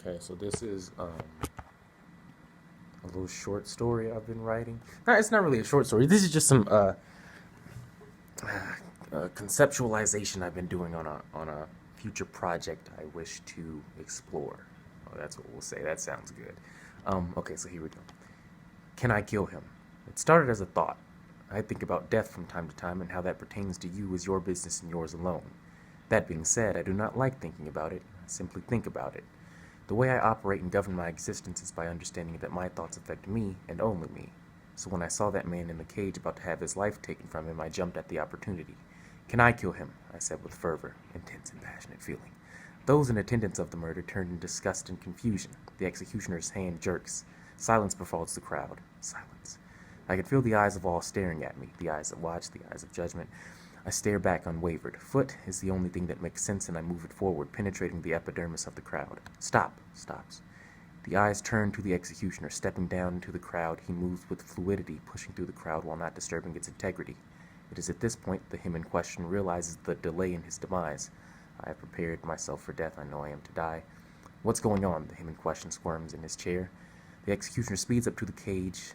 Okay, so this is a little short story I've been writing. No, it's not really a short story. This is just some conceptualization I've been doing on a future project I wish to explore. Oh, that's what we'll say. That sounds good. Okay, so here we go. Can I kill him? It started as a thought. I think about death from time to time and how that pertains to you is your business and yours alone. That being said, I do not like thinking about it. I simply think about it. The way I operate and govern my existence is by understanding that my thoughts affect me and only me. So when I saw that man in the cage about to have his life taken from him, I jumped at the opportunity. Can I kill him? I said with fervor, intense and passionate feeling. Those in attendance of the murder turned in disgust and confusion. The executioner's hand jerks. Silence befalls the crowd. Silence. I could feel the eyes of all staring at me, the eyes that watch, the eyes of judgment. I stare back unwavered. Foot is the only thing that makes sense, and I move it forward, penetrating the epidermis of the crowd. Stop. Stops. The eyes turn to the executioner. Stepping down into the crowd, he moves with fluidity, pushing through the crowd while not disturbing its integrity. It is at this point the him in question realizes the delay in his demise. I have prepared myself for death. I know I am to die. What's going on? The him in question squirms in his chair. The executioner speeds up to the cage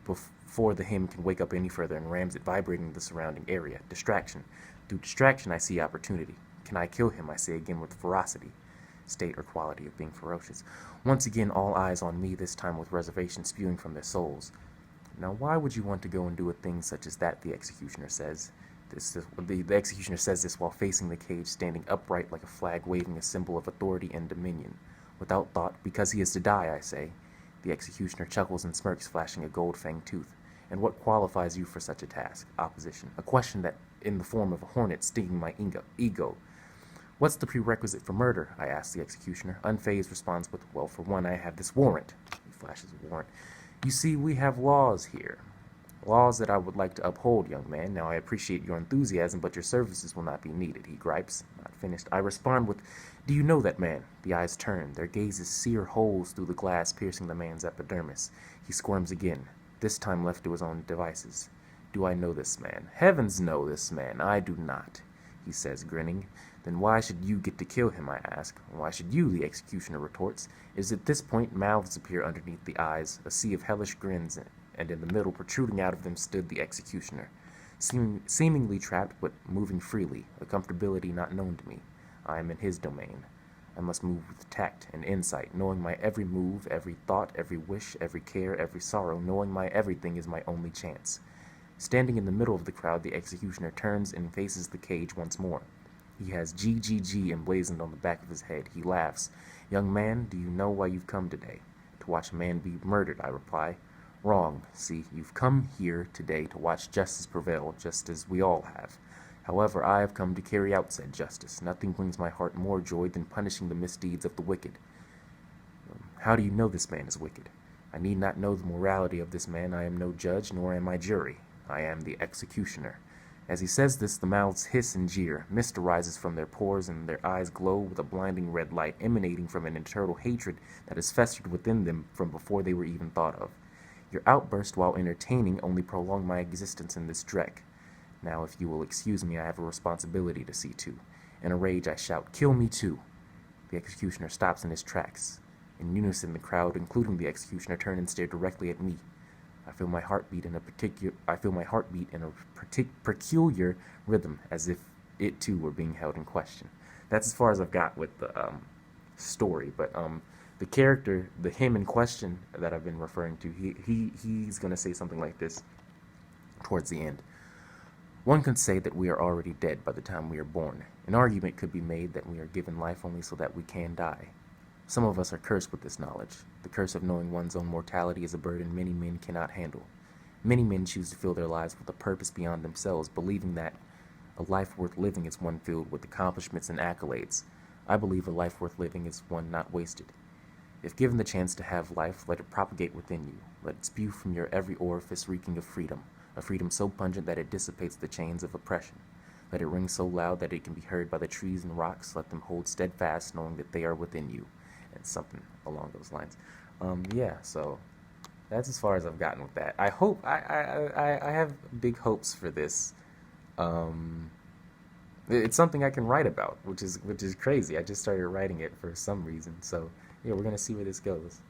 before the hymn can wake up any further and rams it, vibrating the surrounding area. Distraction. Through distraction, I see opportunity. Can I kill him? I say again with ferocity. State or quality of being ferocious. Once again, all eyes on me, this time with reservation spewing from their souls. Now, why would you want to go and do a thing such as that? The executioner says. The executioner says this while facing the cage, standing upright like a flag, waving a symbol of authority and dominion. Without thought, because he is to die, I say. The executioner chuckles and smirks, flashing a gold-fanged tooth. And what qualifies you for such a task? Opposition. A question that, in the form of a hornet, stinging my ego. What's the prerequisite for murder? I ask the executioner. Unfazed responds with, well, for one, I have this warrant. He flashes a warrant. You see, we have laws here. Laws that I would like to uphold, young man. Now, I appreciate your enthusiasm, but your services will not be needed, he gripes. Not finished. I respond with, do you know that man? The eyes turn. Their gazes sear holes through the glass, piercing the man's epidermis. He squirms again, this time left to his own devices. Do I know this man? Heavens know this man. I do not, he says, grinning. Then why should you get to kill him, I ask. Why should you, the executioner retorts. It is at this point mouths appear underneath the eyes, a sea of hellish grins, and in the middle, protruding out of them, stood the executioner, seemingly trapped but moving freely, a comfortability not known to me. I am in his domain. I must move with tact and insight, knowing my every move, every thought, every wish, every care, every sorrow, knowing my everything is my only chance. Standing in the middle of the crowd, the executioner turns and faces the cage once more. He has GGG emblazoned on the back of his head. He laughs. Young man, do you know why you've come today? To watch a man be murdered, I reply. Wrong. See, you've come here today to watch justice prevail, just as we all have. However, I have come to carry out said justice. Nothing brings my heart more joy than punishing the misdeeds of the wicked. How do you know this man is wicked? I need not know the morality of this man. I am no judge, nor am I jury. I am the executioner. As he says this, the mouths hiss and jeer. Mist arises from their pores, and their eyes glow with a blinding red light emanating from an internal hatred that has festered within them from before they were even thought of. Your outburst, while entertaining, only prolonged my existence in this dreck. Now, if you will excuse me, I have a responsibility to see to. In a rage, I shout, kill me too. The executioner stops in his tracks. In unison, the crowd, including the executioner, turn and stare directly at me. I feel my heartbeat in a peculiar rhythm, as if it too were being held in question. That's as far as I've got with the story. But the character, the him in question that I've been referring to, he's gonna say something like this towards the end. One could say that we are already dead by the time we are born. An argument could be made that we are given life only so that we can die. Some of us are cursed with this knowledge. The curse of knowing one's own mortality is a burden many men cannot handle. Many men choose to fill their lives with a purpose beyond themselves, believing that a life worth living is one filled with accomplishments and accolades. I believe a life worth living is one not wasted. If given the chance to have life, let it propagate within you. Let it spew from your every orifice reeking of freedom, a freedom so pungent that it dissipates the chains of oppression. Let it ring so loud that it can be heard by the trees and rocks. Let them hold steadfast, knowing that they are within you. And something along those lines. So that's as far as I've gotten with that. I hope I have big hopes for this. It's something I can write about, which is crazy. I just started writing it for some reason. So yeah, we're gonna see where this goes.